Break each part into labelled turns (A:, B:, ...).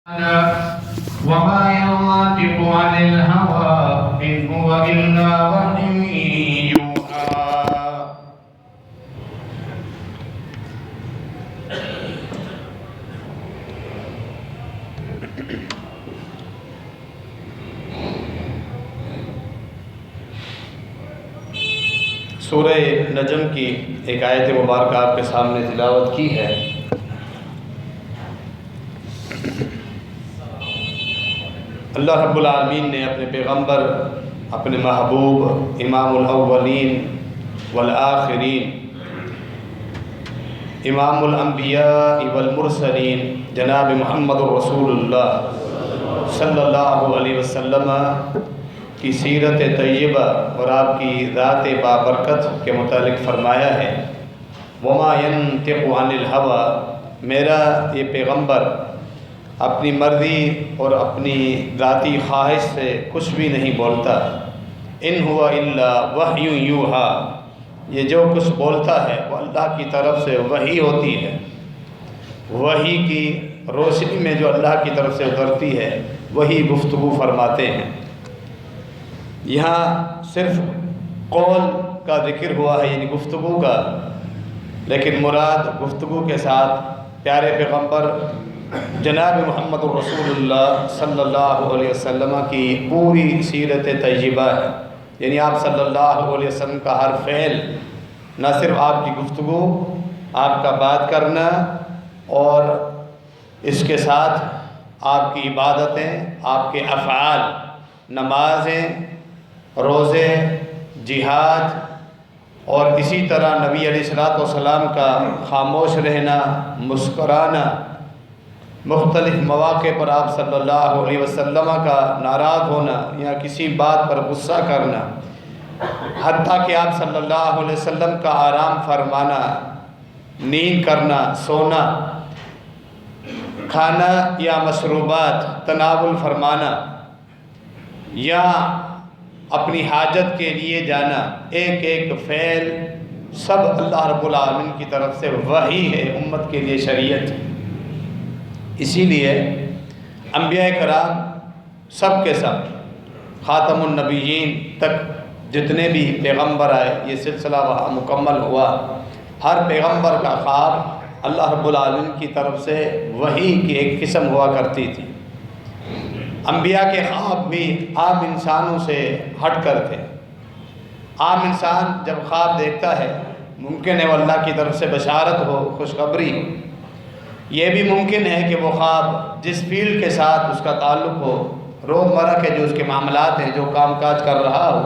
A: وما ينطق عن الهوى إن هو إلا وحي يوحى.
B: سورہ نجم کی ایک آیت مبارکہ آپ کے سامنے تلاوت کی ہے۔ اللہ رب العالمین نے اپنے پیغمبر، اپنے محبوب، امام الاولین والآخرین، امام الانبیاء والمرسلین جناب محمد رسول اللہ صلی اللہ علیہ وسلم کی سیرت طیبہ اور آپ کی ذات بابرکت کے متعلق فرمایا ہے، وما ينطق عن الهوى، میرا یہ پیغمبر اپنی مرضی اور اپنی ذاتی خواہش سے کچھ بھی نہیں بولتا، ان هو الا وحی یوحی، یہ جو کچھ بولتا ہے وہ اللہ کی طرف سے وحی ہوتی ہے، وحی کی روشنی میں جو اللہ کی طرف سے اترتی ہے وہی گفتگو فرماتے ہیں۔ یہاں صرف قول کا ذکر ہوا ہے، یعنی گفتگو کا، لیکن مراد گفتگو کے ساتھ پیارے پیغمبر جناب محمد رسول اللہ صلی اللہ علیہ وسلم کی پوری سیرت طیبہ ہے، یعنی آپ صلی اللہ علیہ وسلم کا ہر فعل، نہ صرف آپ کی گفتگو، آپ کا بات کرنا، اور اس کے ساتھ آپ کی عبادتیں، آپ کے افعال، نمازیں، روزے، جہاد، اور اسی طرح نبی علیہ الصلوۃ والسلام کا خاموش رہنا، مسکرانا، مختلف مواقع پر آپ صلی اللہ علیہ وسلم کا ناراض ہونا یا کسی بات پر غصہ کرنا، حتیٰ کہ آپ صلی اللہ علیہ وسلم کا آرام فرمانا، نیند کرنا، سونا، کھانا یا مشروبات تناول فرمانا، یا اپنی حاجت کے لیے جانا، ایک ایک فعل سب اللہ رب العالمین کی طرف سے وحی ہے، امت کے لیے شریعت ہے۔ اسی لیے انبیاء کرام سب کے سب خاتم النبیین تک جتنے بھی پیغمبر آئے، یہ سلسلہ وہاں مکمل ہوا، ہر پیغمبر کا خواب اللہ رب العالمین کی طرف سے وحی کی ایک قسم ہوا کرتی تھی۔ انبیاء کے خواب بھی عام انسانوں سے ہٹ کر تھے۔ عام انسان جب خواب دیکھتا ہے، ممکن ہے وہ اللہ کی طرف سے بشارت ہو، خوشخبری ہو، یہ بھی ممکن ہے کہ وہ خواب جس فیلڈ کے ساتھ اس کا تعلق ہو، روزمرہ کے جو اس کے معاملات ہیں، جو کام کاج کر رہا ہو،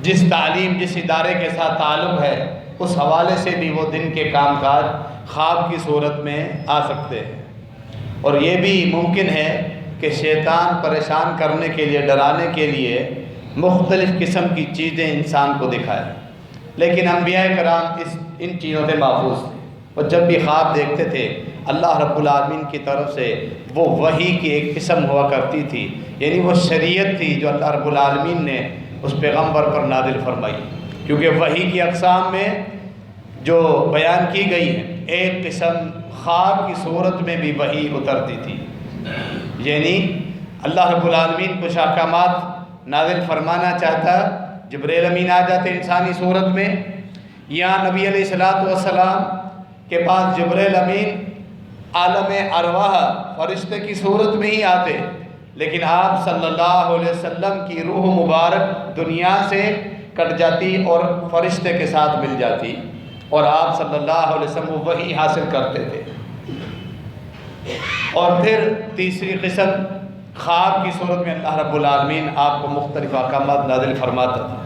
B: جس تعلیم، جس ادارے کے ساتھ تعلق ہے، اس حوالے سے بھی وہ دن کے کام کاج خواب کی صورت میں آ سکتے ہیں۔ اور یہ بھی ممکن ہے کہ شیطان پریشان کرنے کے لیے، ڈرانے کے لیے مختلف قسم کی چیزیں انسان کو دکھائے، لیکن انبیاء کرام ان چیزوں سے محفوظ تھے۔ اور جب بھی خواب دیکھتے تھے، اللہ رب العالمین کی طرف سے وہ وحی کی ایک قسم ہوا کرتی تھی، یعنی وہ شریعت تھی جو اللہ رب العالمین نے اس پیغمبر پر نازل فرمائی، کیونکہ وحی کی اقسام میں جو بیان کی گئی ہے، ایک قسم خواب کی صورت میں بھی وحی اترتی تھی، یعنی اللہ رب العالمین کچھ احکامات نازل فرمانا چاہتا، جبرائیل امین آ جاتے انسانی صورت میں، یا نبی علیہ الصلوۃ والسلام کے پاس جبرائیل امین عالم ارواح فرشتے کی صورت میں ہی آتے، لیکن آپ صلی اللہ علیہ وسلم کی روح مبارک دنیا سے کٹ جاتی اور فرشتے کے ساتھ مل جاتی، اور آپ صلی اللہ علیہ وسلم وحی حاصل کرتے تھے۔ اور پھر تیسری قسم، خواب کی صورت میں اللہ رب العالمین آپ کو مختلف احکامات نازل فرماتا تھا۔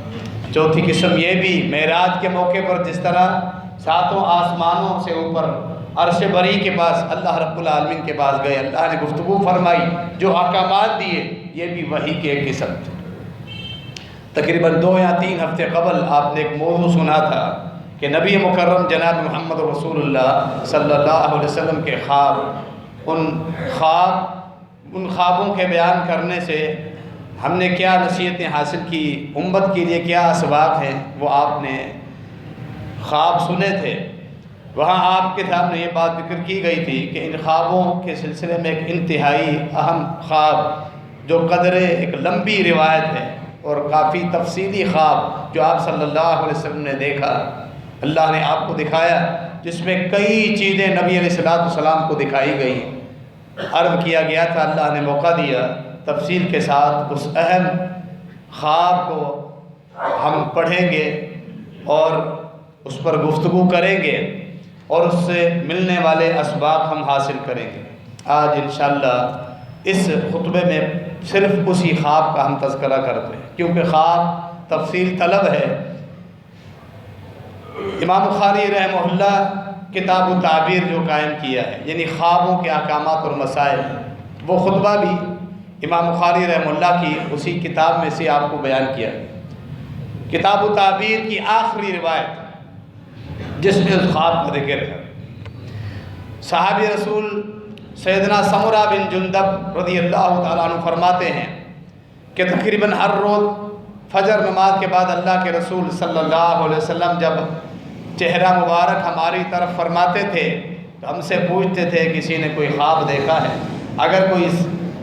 B: چوتھی قسم یہ بھی، معراج کے موقع پر جس طرح ساتوں آسمانوں سے اوپر عرش بری کے پاس اللہ رب العالمین کے پاس گئے، اللہ نے گفتگو فرمائی، جو احکامات دیے، یہ بھی وحی کی ایک قسم تھی۔ تقریباً 2 یا 3 ہفتے قبل آپ نے ایک موضوع سنا تھا کہ نبی مکرم جناب محمد رسول اللہ صلی اللہ علیہ وسلم کے خواب، ان خوابوں کے بیان کرنے سے ہم نے کیا نصیحتیں حاصل کی، امت کے لیے کیا اسباق ہیں، وہ آپ نے خواب سنے تھے۔ وہاں آپ کے سامنے یہ بات ذکر کی گئی تھی کہ ان خوابوں کے سلسلے میں ایک انتہائی اہم خواب جو قدر ایک لمبی روایت ہے اور کافی تفصیلی خواب جو آپ صلی اللہ علیہ وسلم نے دیکھا، اللہ نے آپ کو دکھایا، جس میں کئی چیزیں نبی علیہ السلام کو دکھائی گئی۔ عرض کیا گیا تھا، اللہ نے موقع دیا تفصیل کے ساتھ اس اہم خواب کو ہم پڑھیں گے اور اس پر گفتگو کریں گے اور اس سے ملنے والے اسباق ہم حاصل کریں گے۔ آج انشاءاللہ اس خطبے میں صرف اسی خواب کا ہم تذکرہ کرتے ہیں، کیونکہ خواب تفصیل طلب ہے۔ امام بخاری رحمہ اللہ کتاب التعبیر جو قائم کیا ہے، یعنی خوابوں کے احکامات اور مسائل، وہ خطبہ بھی امام بخاری رحمہ اللہ کی اسی کتاب میں سے آپ کو بیان کیا۔ کتاب التعبیر کی آخری روایت جس میں اس خواب کا ذکر ہے، صحابی رسول سیدنا سمرہ بن جندب رضی اللہ تعالیٰ عنہ فرماتے ہیں کہ تقریباً ہر روز فجر نماز کے بعد اللہ کے رسول صلی اللہ علیہ وسلم جب چہرہ مبارک ہماری طرف فرماتے تھے تو ہم سے پوچھتے تھے کسی نے کوئی خواب دیکھا ہے؟ اگر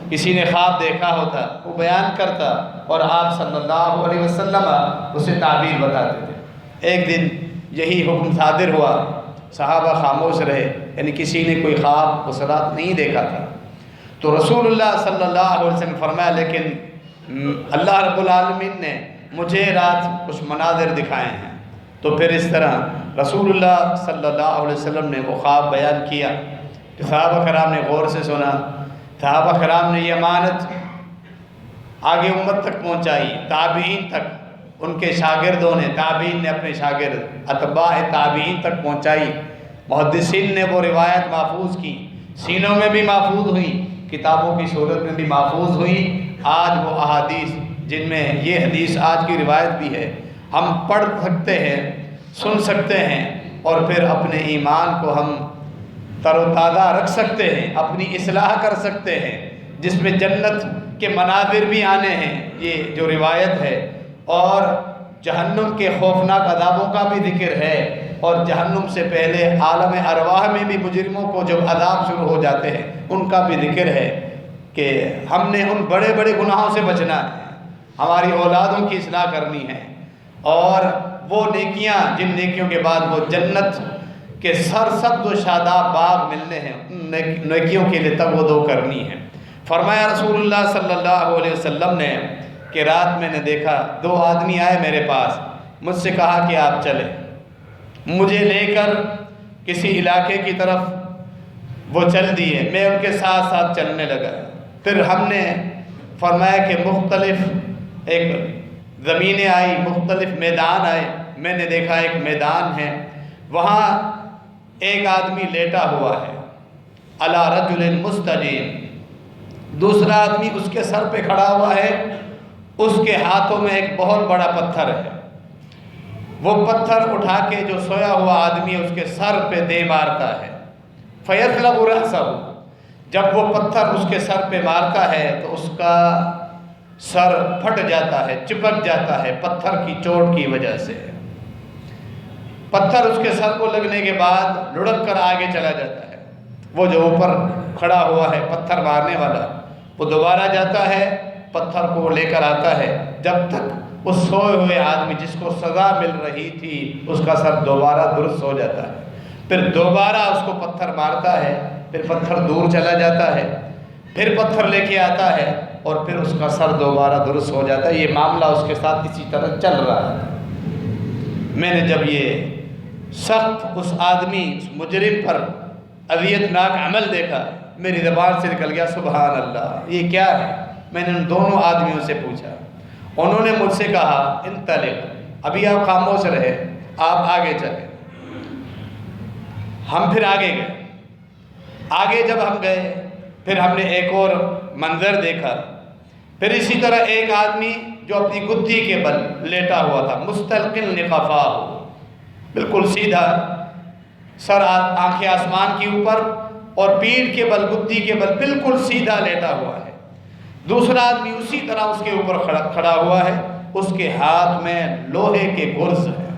B: کسی نے خواب دیکھا ہوتا وہ بیان کرتا اور آپ صلی اللہ علیہ وسلم اسے تعبیر بتاتے تھے۔ ایک دن یہی حکم صادر ہوا، صحابہ خاموش رہے، یعنی کسی نے کوئی خواب اس رات نہیں دیکھا تھا۔ تو رسول اللہ صلی اللہ علیہ وسلم فرمایا لیکن اللہ رب العالمین نے مجھے رات کچھ مناظر دکھائے ہیں۔ تو پھر اس طرح رسول اللہ صلی اللہ علیہ وسلم نے وہ خواب بیان کیا کہ صحابہ کرام نے غور سے سنا، صحابہ کرام نے یہ امانت آگے امت تک پہنچائی، تابعین تک، ان کے شاگردوں نے، تابعین نے اپنے شاگرد اتباع تابعین تک پہنچائی، محدثین نے وہ روایت محفوظ کی، سینوں میں بھی محفوظ ہوئی، کتابوں کی صورت میں بھی محفوظ ہوئی۔ آج وہ احادیث جن میں یہ حدیث آج کی روایت بھی ہے، ہم پڑھ سکتے ہیں، سن سکتے ہیں اور پھر اپنے ایمان کو ہم تر و تازہ رکھ سکتے ہیں، اپنی اصلاح کر سکتے ہیں، جس میں جنت کے مناظر بھی آنے ہیں، یہ جو روایت ہے، اور جہنم کے خوفناک عذابوں کا بھی ذکر ہے، اور جہنم سے پہلے عالم ارواح میں بھی مجرموں کو جب عذاب شروع ہو جاتے ہیں ان کا بھی ذکر ہے کہ ہم نے ان بڑے بڑے گناہوں سے بچنا ہے، ہماری اولادوں کی اصلاح کرنی ہے، اور وہ نیکیاں جن نیکیوں کے بعد وہ جنت کے سرسبز و شاداب باغ ملنے ہیں، ان نیکیوں کے لیے تب وہ دو کرنی ہے۔ فرمایا رسول اللہ صلی اللہ علیہ وسلم نے کہ رات میں نے دیکھا دو آدمی آئے میرے پاس، مجھ سے کہا کہ آپ چلیں، مجھے لے کر کسی علاقے کی طرف وہ چل دیے، میں ان کے ساتھ ساتھ چلنے لگا۔ پھر ہم نے فرمایا کہ مختلف ایک زمینیں آئی، مختلف میدان آئے، میں نے دیکھا ایک میدان ہے، وہاں ایک آدمی لیٹا ہوا ہے، علی رجل مستجیم، دوسرا آدمی اس کے سر پہ کھڑا ہوا ہے، اس کے ہاتھوں میں ایک بہت بڑا پتھر ہے، وہ پتھر اٹھا کے جو سویا ہوا آدمی اس کے سر پہ دے مارتا ہے، فیصلب رأسہ، جب وہ پتھر اس کے سر پہ مارتا ہے تو اس کا سر پھٹ جاتا ہے، چپک جاتا ہے پتھر کی چوٹ کی وجہ سے، پتھر اس کے سر کو لگنے کے بعد لڑک کر آگے چلا جاتا ہے، وہ جو اوپر کھڑا ہوا ہے پتھر مارنے والا وہ دوبارہ جاتا ہے، پتھر کو لے کر آتا ہے، جب تک اس سوئے ہوئے آدمی جس کو سزا مل رہی تھی اس کا سر دوبارہ درست ہو جاتا ہے، پھر دوبارہ اس کو پتھر مارتا ہے، پھر پتھر دور چلا جاتا ہے، پھر پتھر لے کے آتا ہے اور پھر اس کا سر دوبارہ درست ہو جاتا ہے۔ یہ معاملہ اس کے ساتھ اسی طرح چل رہا ہے۔ میں نے جب یہ سخت اس آدمی اس مجرم پر اذیتناک عمل دیکھا، میری زبان سے نکل گیا سبحان اللہ، یہ کیا ہے؟ میں نے ان دونوں آدمیوں سے پوچھا، انہوں نے مجھ سے کہا انطلق، ابھی آپ خاموش رہے، آپ آگے چلیں۔ ہم پھر آگے گئے، آگے جب ہم گئے پھر ہم نے ایک اور منظر دیکھا، پھر اسی طرح ایک آدمی جو اپنی گدھی کے بل لیٹا ہوا تھا، مستلقل نقفاہ، بالکل سیدھا، سر آنکھیں آسمان کے اوپر اور پیٹھ کے بل، گدھی کے بل بالکل سیدھا لیٹا ہوا ہے۔ دوسرا آدمی اسی طرح اس کے اوپر کھڑا ہوا ہے، اس کے ہاتھ میں لوہے کے گرز ہیں،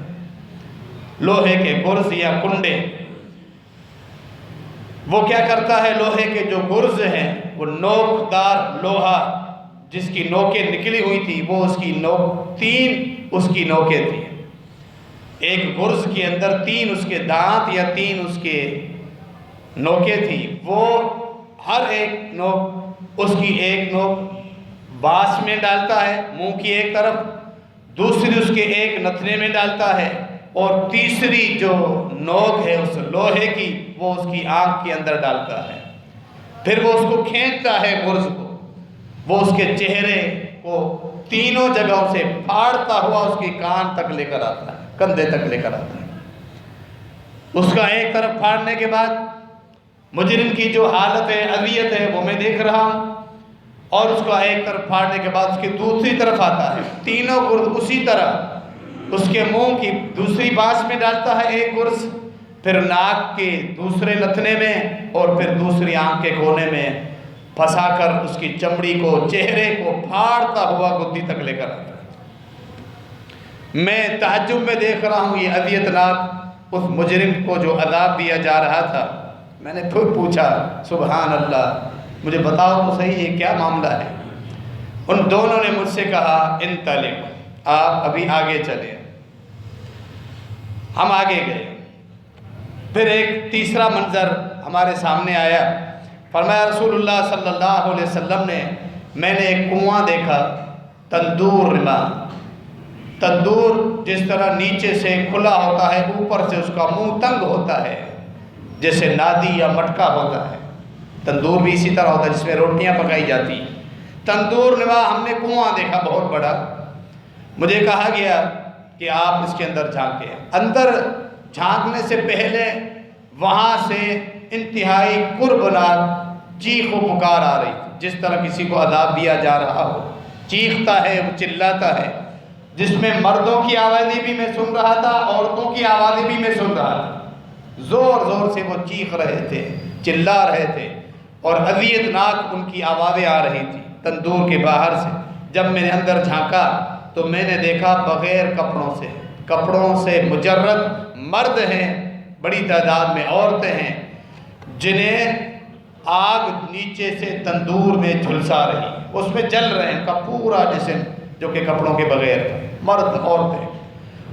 B: لوہے کے گرز یا کنڈے، وہ کیا کرتا ہے، لوہے کے جو گرز ہیں، وہ نوکدار لوہا جس کی نوکیں نکلی ہوئی تھی، وہ اس کی تین اس کی نوکیں تھیں، ایک گرز کے اندر 3 اس کے دانت یا 3 اس کے نوکیں تھی، وہ ہر ایک نوک اس کی ایک نوک باس میں ڈالتا ہے منہ کی ایک طرف، دوسری اس کے ایک نتنے میں ڈالتا ہے، اور تیسری جو نوک ہے اس لوہے کی وہ اس کی آنکھ کے اندر ڈالتا ہے، پھر وہ اس کو کھینچتا ہے گرز کو، وہ اس کے چہرے کو تینوں جگہوں سے پھاڑتا ہوا اس کی کان تک لے کر آتا ہے، کندھے تک لے کر آتا ہے۔ اس کا ایک طرف پھاڑنے کے بعد مجرم کی جو حالت ہے، اذیت ہے، وہ میں دیکھ رہا ہوں، اور اس کا ایک طرف پھاڑنے کے بعد اس کی دوسری طرف آتا ہے، تینوں گرز اسی طرح اس کے منہ کی دوسری باس میں ڈالتا ہے ایک گرز، پھر ناک کے دوسرے نتنے میں، اور پھر دوسری آنکھ کے کونے میں پھنسا کر اس کی چمڑی کو، چہرے کو پھاڑتا ہوا گدی تک لے کر آتا ہے۔ میں تعجب میں دیکھ رہا ہوں یہ اذیت ناک اس مجرم کو جو عذاب دیا جا رہا تھا۔ میں نے پھر پوچھا سبحان اللہ، مجھے بتاؤ تو صحیح یہ کیا معاملہ ہے؟ ان دونوں نے مجھ سے کہا انطلق، آپ ابھی آگے چلیں۔ ہم آگے گئے، پھر ایک تیسرا منظر ہمارے سامنے آیا، فرمایا رسول اللہ صلی اللہ علیہ وسلم نے، میں نے ایک کنواں دیکھا، تندور نما، تندور جس طرح نیچے سے کھلا ہوتا ہے، اوپر سے اس کا منہ تنگ ہوتا ہے جیسے نادی یا مٹکا ہوتا ہے، تندور بھی اسی طرح ہوتا ہے جس میں روٹیاں پکائی جاتی ہیں۔ تندور نما ہم نے کنواں دیکھا بہت بڑا، مجھے کہا گیا کہ آپ اس کے اندر جھانکیں۔ اندر جھانکنے سے پہلے وہاں سے انتہائی قربناک چیخ و پکار آ رہی تھی، جس طرح کسی کو عذاب دیا جا رہا ہو، چیختا ہے، وہ چلاتا ہے، جس میں مردوں کی آوازیں بھی میں سن رہا تھا، عورتوں کی آوازیں بھی میں سن رہا تھا، زور زور سے وہ چیخ رہے تھے، چلا رہے تھے، اور اذیت ناک ان کی آوازیں آ رہی تھی تندور کے باہر سے۔ جب میں نے اندر جھانکا تو میں نے دیکھا بغیر کپڑوں سے مجرد مرد ہیں، بڑی تعداد میں عورتیں ہیں، جنہیں آگ نیچے سے تندور میں جھلسا رہی، اس میں جل رہے ہیں، کا پورا جسم جو کہ کپڑوں کے بغیر تھا، مرد عورتیں،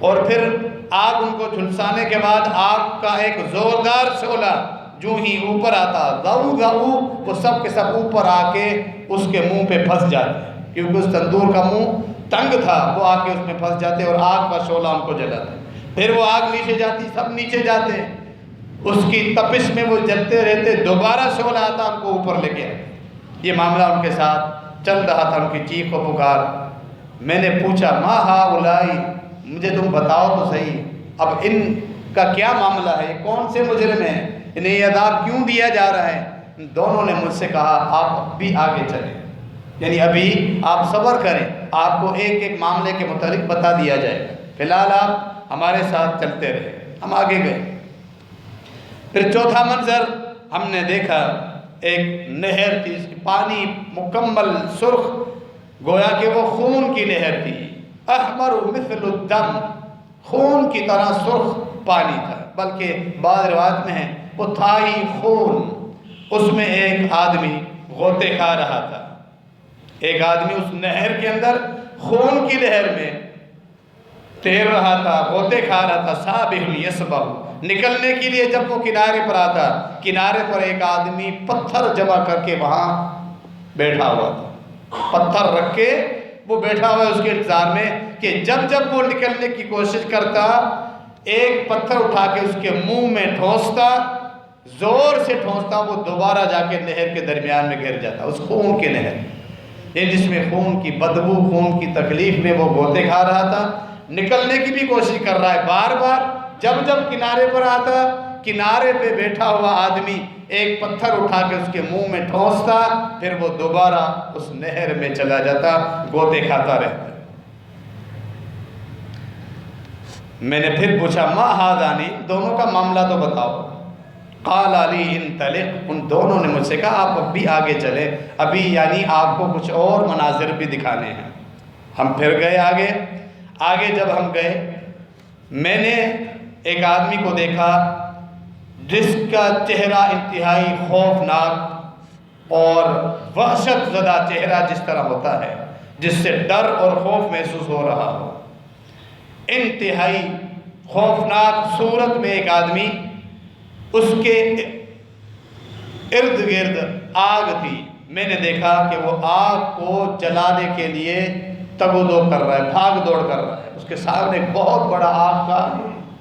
B: اور پھر آگ ان کو جھلسانے کے بعد آگ کا ایک زوردار شعلہ جو ہی اوپر آتا، ضعو ضعو، وہ سب کے سب اوپر آ کے اس کے منہ پہ پھنس جاتے، کیونکہ اس تندور کا منہ تنگ تھا، وہ آ کے اس میں پھنس جاتے اور آگ کا شعلہ ان کو جلاتا، پھر وہ آگ نیچے جاتی، سب نیچے جاتے، اس کی تپش میں وہ جلتے رہتے، دوبارہ شعلہ آتا ان کو اوپر لے کے۔ یہ معاملہ ان کے ساتھ چل رہا تھا، ان کی چیخ و پکار۔ میں نے پوچھا ما ہؤلائی، مجھے تم بتاؤ تو صحیح، اب ان کا کیا معاملہ ہے، کون سے مجرم ہیں، انہیں یہ عذاب کیوں دیا جا رہا ہے؟ ان دونوں نے مجھ سے کہا آپ بھی آگے چلیں، یعنی ابھی آپ صبر کریں، آپ کو ایک ایک معاملے کے متعلق بتا دیا جائے گا، فی الحال آپ ہمارے ساتھ چلتے رہے۔ ہم آگے گئے، پھر چوتھا منظر ہم نے دیکھا، ایک نہر تھی، اس کی پانی مکمل سرخ، گویا کہ وہ خون کی نہر تھی، احمر مثل الدم، خون کی طرح سرخ پانی تھا، بلکہ بعض روایت میں ہے وہ تھا ہی خون۔ اس میں ایک آدمی غوطے کھا رہا تھا، ایک آدمی اس نہر کے اندر خون کی نہر میں تیر رہا تھا، غوطے کھا رہا تھا، سابح یسبح، نکلنے کے لیے جب وہ کنارے پر آتا، کنارے پر ایک آدمی پتھر جمع کر کے وہاں بیٹھا ہوا تھا، پتھر رکھ کے وہ بیٹھا ہوا ہے اس کے انتظار میں کہ جب جب وہ نکلنے کی کوشش کرتا، ایک پتھر اٹھا کے اس کے منہ میں ٹھونستا، زور سے ٹھونستا، وہ دوبارہ جا کے نہر کے درمیان میں گر جاتا، اس خون کے نہر، یہ جس میں خون کی بدبو، خون کی تکلیف میں وہ غوطے کھا رہا تھا، نکلنے کی بھی کوشش کر رہا ہے، بار بار جب جب کنارے پر آتا، کنارے پہ بیٹھا ہوا آدمی ایک پتھر اٹھا کے اس کے منہ میں ٹھونستا، پھر وہ دوبارہ اس نہر میں چلا جاتا، غوطے کھاتا رہتا۔ میں نے پھر پوچھا ما ہذانی، دونوں کا معاملہ تو بتاؤ۔ قال علی انطلق، ان دونوں نے مجھ سے کہا آپ اب بھی آگے چلیں، ابھی یعنی آپ کو کچھ اور مناظر بھی دکھانے ہیں۔ ہم پھر گئے آگے جب ہم گئے، میں نے ایک آدمی کو دیکھا جس کا چہرہ انتہائی خوفناک اور وحشت زدہ چہرہ جس طرح ہوتا ہے، جس سے ڈر اور خوف محسوس ہو رہا ہو۔ انتہائی خوفناک صورت میں ایک آدمی، اس کے ارد گرد آگ تھی۔ میں نے دیکھا کہ وہ آگ کو جلانے کے لیے تگ و دو کر رہا ہے، بھاگ دوڑ کر رہا ہے۔ اس کے سامنے ایک بہت بڑا آگ کا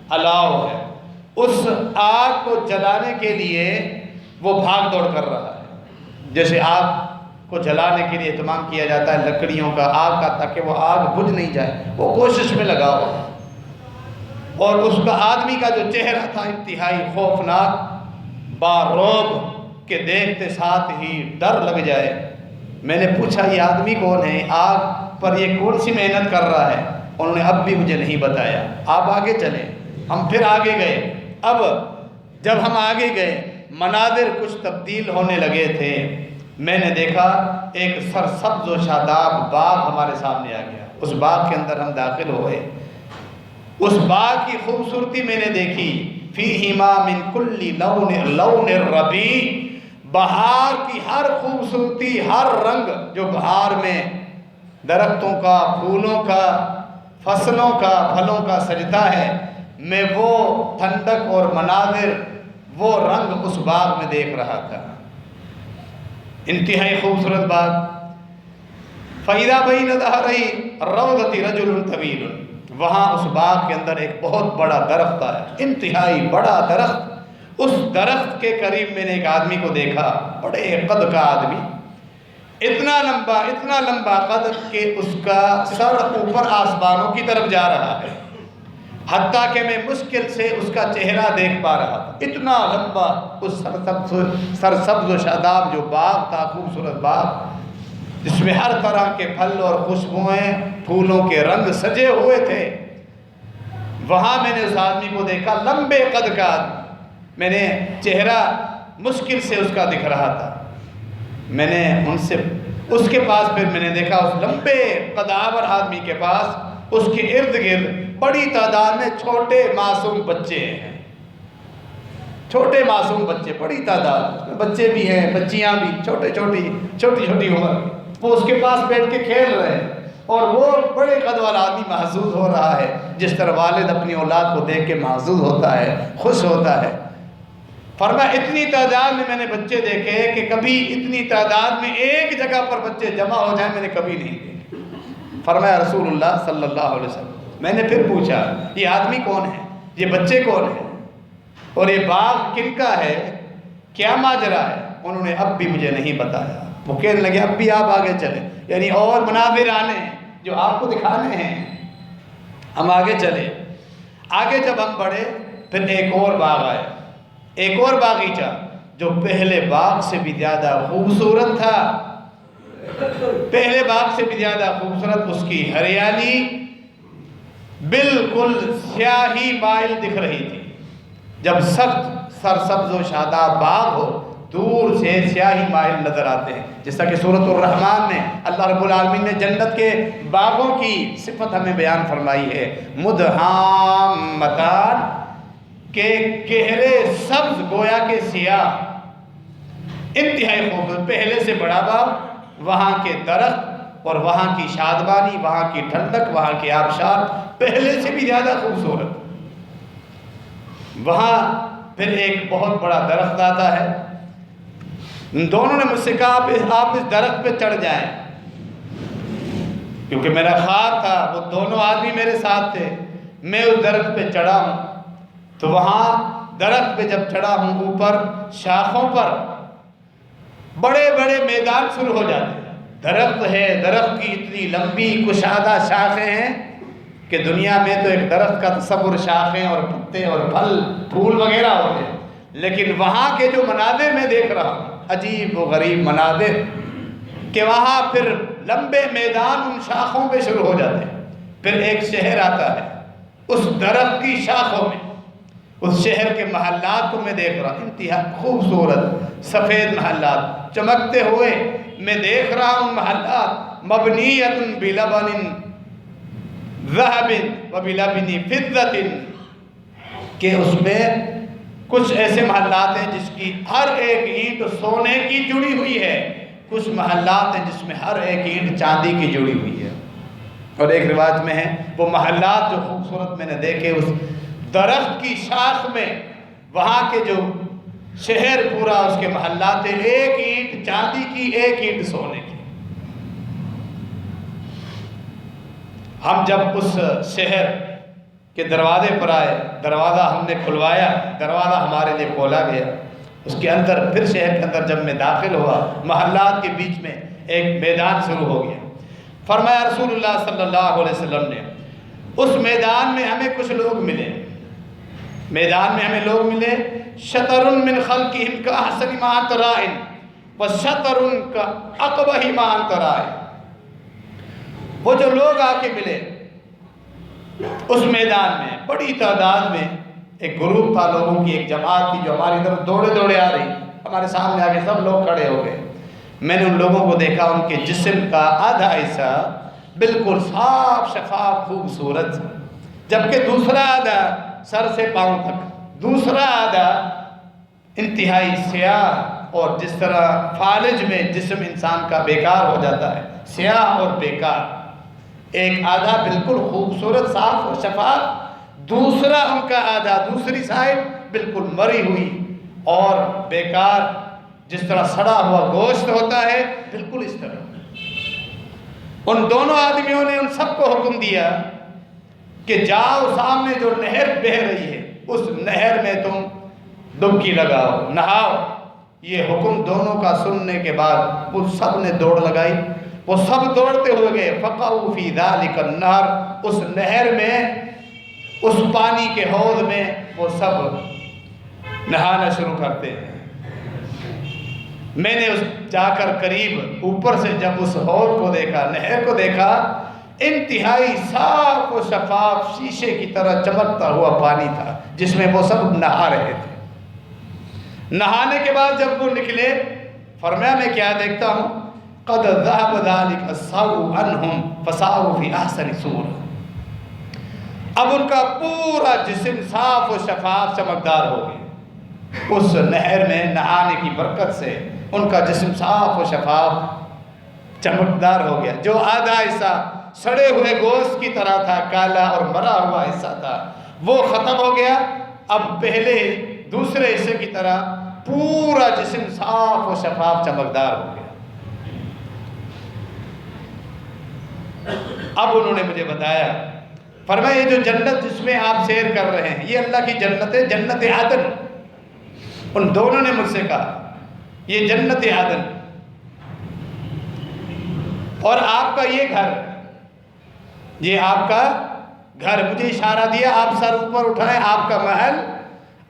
B: الاؤ ہے، اس آگ کو جلانے کے لیے وہ بھاگ دوڑ کر رہا ہے۔ جیسے آگ کو جلانے کے لیے اہتمام کیا جاتا ہے لکڑیوں کا، آگ کا، تاکہ وہ آگ بجھ نہیں جائے، وہ کوشش میں لگا ہوا ہے۔ اور اس کا آدمی کا جو چہرہ تھا انتہائی خوفناک، بارعب، کہ دیکھتے ساتھ ہی ڈر لگ جائے۔ میں نے پوچھا یہ آدمی کون ہے، آگ پر یہ کون سی محنت کر رہا ہے؟ انہوں نے اب بھی مجھے نہیں بتایا۔ آپ آگے چلیں۔ ہم پھر آگے گئے۔ اب جب ہم آگے گئے، مناظر کچھ تبدیل ہونے لگے تھے۔ میں نے دیکھا ایک سرسبز و شاداب باغ ہمارے سامنے آ گیا۔ اس باغ کے اندر ہم داخل ہوئے۔ اس باغ کی خوبصورتی میں نے دیکھی۔ فیہما من کل لون الربیع، بہار کی ہر خوبصورتی، ہر رنگ جو بہار میں درختوں کا، پھولوں کا، فصلوں کا، پھلوں کا سجتا ہے، میں وہ ٹھنڈک اور مناظر، وہ رنگ اس باغ میں دیکھ رہا تھا۔ انتہائی خوبصورت باغ۔ فَإِذَا بَيْنَ ظَهْرَيْ الرَّوْضَةِ رَجُلٌ طَوِيلٌ، وہاں اس باغ کے اندر ایک بہت بڑا درخت ہے، انتہائی بڑا درخت۔ اس درخت کے قریب میں نے ایک آدمی کو دیکھا، بڑے قد کا آدمی، اتنا لمبا قد کہ اس کا سر اوپر آسمانوں کی طرف جا رہا ہے، حتیٰ کہ میں مشکل سے اس کا چہرہ دیکھ پا رہا تھا۔ اتنا لمبا اس سرسبز و شاداب جو باغ تھا، خوبصورت باغ، جس میں ہر طرح کے پھل اور خوشبوئیں، پھولوں کے رنگ سجے ہوئے تھے۔ وہاں میں نے اس آدمی کو دیکھا، لمبے قد کا آدمی، میں نے چہرہ مشکل سے اس کا دکھ رہا تھا۔ میں نے اس کے پاس پھر میں نے دیکھا، اس لمبے قدآور آدمی کے پاس، اس کے ارد گرد بڑی تعداد میں چھوٹے معصوم بچے ہیں، چھوٹے معصوم بچے، بڑی تعداد، بچے بھی ہیں، بچیاں بھی، چھوٹی عمر، وہ اس کے پاس بیٹھ کے کھیل رہے ہیں، اور وہ بڑے قد والا آدمی محظوظ ہو رہا ہے، جس طرح والد اپنی اولاد کو دیکھ کے محظوظ ہوتا ہے، خوش ہوتا ہے۔ فرمایا اتنی تعداد میں نے بچے دیکھے کہ کبھی اتنی تعداد میں ایک جگہ پر بچے جمع ہو جائیں میں نے کبھی نہیں دیکھے۔ فرمایا رسول اللہ صلی اللہ علیہ وسلم۔ میں نے پھر پوچھا یہ آدمی کون ہے، یہ بچے کون ہیں، اور یہ باغ کن کا ہے، کیا ماجرا ہے؟ انہوں نے اب بھی مجھے نہیں بتایا۔ وہ کہنے لگے اب بھی آپ آگے چلیں، یعنی اور مناظر آنے ہیں جو آپ کو دکھانے ہیں۔ ہم آگے چلے۔ آگے جب ہم بڑھے، پھر ایک اور باغ آیا، ایک اور باغیچہ جو پہلے باغ سے بھی زیادہ خوبصورت تھا، پہلے باغ سے بھی زیادہ خوبصورت۔ اس کی ہریالی بالکل سیاہی مائل دکھ رہی تھی۔ جب سخت سرسبز و شاداب باغ ہو، دور سے سیاہی مائل نظر آتے ہیں، جیسا کہ سورۃ الرحمن میں اللہ رب العالمین نے جنت کے باغوں کی صفت ہمیں بیان فرمائی ہے، مدہامتان، کہ گہرے سبز گویا کے سیاہ، انتہائی خوبصورت۔ پہلے سے بڑا باغ، وہاں کے درخت اور وہاں کی شادمانی، وہاں کی ٹھنڈک، وہاں کے آبشار پہلے سے بھی زیادہ خوبصورت۔ وہاں پھر ایک بہت بڑا درخت آتا ہے۔ دونوں نے مجھ سے کہا آپ اس درخت پہ چڑھ جائیں، کیونکہ میرا خواب تھا، وہ دونوں آدمی میرے ساتھ تھے۔ میں اس درخت پہ چڑھا ہوں، تو وہاں درخت پہ جب چڑھا ہوں، اوپر شاخوں پر بڑے بڑے میدان شروع ہو جاتے ہیں۔ درخت ہے، درخت کی اتنی لمبی کشادہ شاخیں ہیں کہ دنیا میں تو ایک درخت کا تصور شاخیں اور پتے اور پھل پھول وغیرہ ہوتے ہیں، لیکن وہاں کے جو مناظر میں دیکھ رہا ہوں، عجیب و غریب مناظر، کہ وہاں پھر لمبے میدان ان شاخوں پہ شروع ہو جاتے ہیں۔ پھر ایک شہر آتا ہے، اس درخت کی شاخوں میں اس شہر کے محلات کو میں دیکھ رہا ہوں، انتہا خوبصورت سفید محلات چمکتے ہوئے میں دیکھ رہا ہوں۔ محلات مبنیۃ بلبن ذہب و بلبن فضۃ، کہ اس میں کچھ ایسے محلات ہیں جس کی ہر ایک اینٹ سونے کی جڑی ہوئی ہے، کچھ محلات ہیں جس میں ہر ایک اینٹ چاندی کی جڑی ہوئی ہے۔ اور ایک روایت میں ہے وہ محلات جو خوبصورت میں نے دیکھے، اس درخت کی شاخ میں وہاں کے جو شہر پورا اس کے محلات ہیں، ایک اینٹ چاندی کی، ایک اینٹ سونے کی۔ ہم جب اس شہر کے دروازے پر آئے، دروازہ ہم نے کھلوایا، دروازہ ہمارے لیے کھولا گیا، اس کے اندر پھر شہر کے اندر جب میں داخل ہوا، محلات کے بیچ میں ایک میدان شروع ہو گیا۔ فرمایا رسول اللہ صلی اللہ علیہ وسلم نے اس میدان میں ہمیں کچھ لوگ ملے، میدان میں ہمیں لوگ ملے، شطر من خلقہم کا احسن ما انت رائن وشطر کا اقبح ما انت رائن۔ وہ جو لوگ آ کے ملے اس میدان میں، بڑی تعداد میں ایک گروپ تھا لوگوں کی، ایک جماعت تھی جو ہماری طرف دوڑے دوڑے آ رہی، ہمارے سامنے آگے سب لوگ کھڑے ہو گئے۔ میں نے ان لوگوں کو دیکھا، ان کے جسم کا آدھا حصہ بالکل صاف شفاف خوبصورت، جبکہ دوسرا آدھا سر سے پاؤں تک، دوسرا آدھا انتہائی سیاہ، اور جس طرح فالج میں جسم انسان کا بیکار ہو جاتا ہے، سیاہ اور بیکار، ایک آدھا بالکل خوبصورت صاف اور شفاف، دوسرا ان کا آدھا دوسری سائڈ بالکل مری ہوئی اور بیکار، جس طرح سڑا ہوا گوشت ہوتا ہے بالکل اس طرح۔ ان دونوں آدمیوں نے ان سب کو حکم دیا کہ جاؤ سامنے جو نہر بہہ رہی ہے اس نہر میں تم ڈبکی لگاؤ، نہاؤ۔ یہ حکم دونوں کا سننے کے بعد وہ سب نے دوڑ لگائی، وہ سب دوڑتے ہوئے گئے، فقعوا فی ذلک النہر، اس نہر میں، اس پانی کے حوض میں وہ سب نہانا شروع کرتے ہیں۔ میں نے جا کر قریب اوپر سے جب اس حوض کو دیکھا، نہر کو دیکھا، انتہائی صاف و شفاف شیشے کی طرح چمکتا ہوا پانی تھا جس میں وہ سب نہا رہے تھے۔ نہانے کے بعد جب وہ نکلے، فرمایا میں کیا دیکھتا ہوں، قد ذهب ذلك السوء عنهم فصاروا في احسن صورة۔ اب ان کا پورا جسم صاف و شفاف چمکدار ہو گیا، اس نہر میں نہانے کی برکت سے ان کا جسم صاف و شفاف چمکدار ہو گیا۔ جو آدھا حصہ سڑے ہوئے گوشت کی طرح تھا، کالا اور مرا ہوا حصہ تھا، وہ ختم ہو گیا۔ اب پہلے دوسرے حصے کی طرح پورا جسم صاف و شفاف چمکدار ہو گیا۔ اب انہوں نے مجھے بتایا، فرمایا یہ جو جنت جس میں آپ سیر کر رہے ہیں یہ اللہ کی جنت ہے، جنت عدن۔ ان دونوں نے مجھ سے کہا یہ جنت عدن، اور آپ کا یہ گھر، یہ آپ کا گھر، مجھے اشارہ دیا آپ سر اوپر اٹھائیں، آپ کا محل،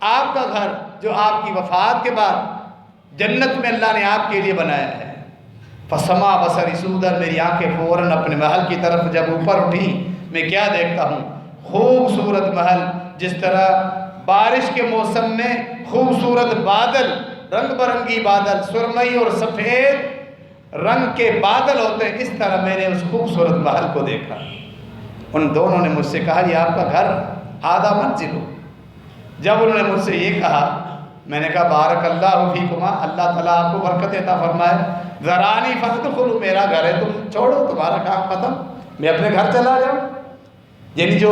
B: آپ کا گھر جو آپ کی وفات کے بعد جنت میں اللہ نے آپ کے لیے بنایا ہے۔ فسما بصری سودا، میری آنکھیں فوراً اپنے محل کی طرف جب اوپر اٹھی، میں کیا دیکھتا ہوں، خوبصورت محل، جس طرح بارش کے موسم میں خوبصورت بادل، رنگ برنگی بادل، سرمئی اور سفید رنگ کے بادل ہوتے ہیں، اس طرح میں نے اس خوبصورت محل کو دیکھا۔ ان دونوں نے مجھ سے کہا یہ آپ کا گھر، ہذا منزل۔ جب انہوں نے مجھ سے یہ کہا، میں نے کہا بارک اللہ فیکما، اللہ تعالیٰ آپ کو برکت عطا فرمائے، ذرانی فادخلوا، میرا گھر ہے، تم چھوڑو، تمہارا کام ختم، میں اپنے گھر چلا جاؤں۔ یعنی جو